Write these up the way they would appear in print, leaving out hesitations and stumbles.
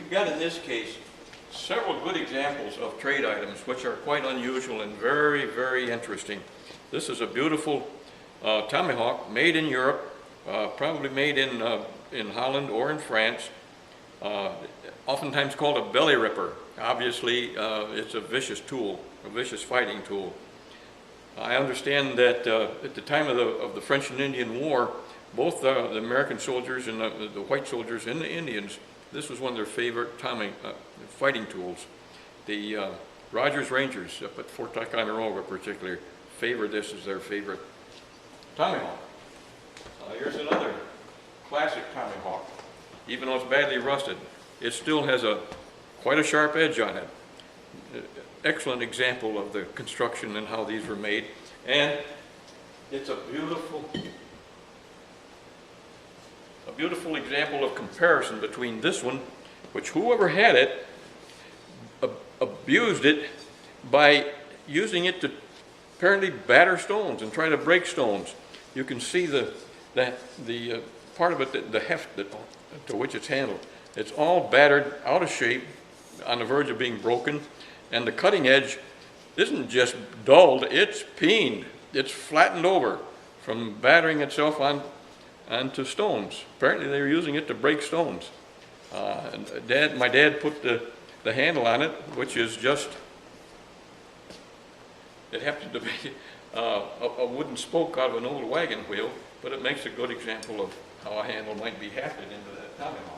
we've got in this case several good examples of trade items which are quite unusual and very, very interesting. This is a beautiful tomahawk made in Europe, probably made in Holland or in France, oftentimes called a belly ripper. Obviously, it's a vicious tool, a vicious fighting tool. I understand that at the time of the French and Indian War, both the American soldiers and the white soldiers and the Indians, this was one of their favorite fighting tools. The Rogers Rangers up at Fort Ticonderoga particularly favor this as their favorite tomahawk. Here's another classic tomahawk. Even though it's badly rusted, it still has quite a sharp edge on it. Excellent example of the construction and how these were made. And it's a beautiful example of comparison between this one, which whoever had it abused it by using it to apparently batter stones and try to break stones. You can see the part of it, the heft to which it's handled. It's all battered, out of shape, on the verge of being broken, and the cutting edge isn't just dulled, it's peened. It's flattened over from battering itself onto stones. Apparently they were using it to break stones. My dad put the handle on it, which is just, it happened to be a wooden spoke out of an old wagon wheel, but it makes a good example of how a handle might be hafted into that tomahawk.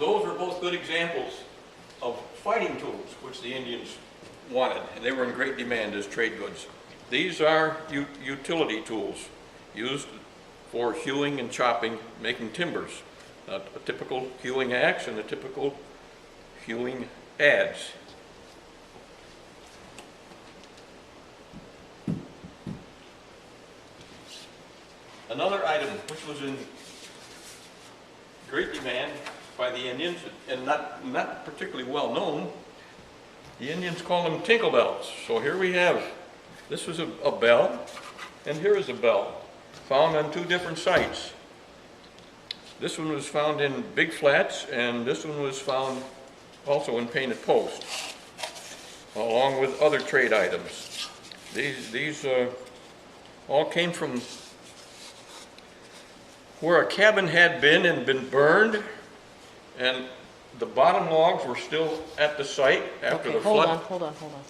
Those are both good examples of fighting tools which the Indians wanted, and they were in great demand as trade goods. These are utility tools used for hewing and chopping, making timbers. A typical hewing axe and a typical hewing adze. Another item which was in great demand by the Indians and not particularly well known, the Indians call them Jingle Bells. So here we have, this was a bell, and here is a bell, found on two different sites. This one was found in Big Flats, and this one was found also in Painted Post, along with other trade items. These all came from where a cabin had been and been burned, and the bottom logs were still at the site after the flood. Hold on.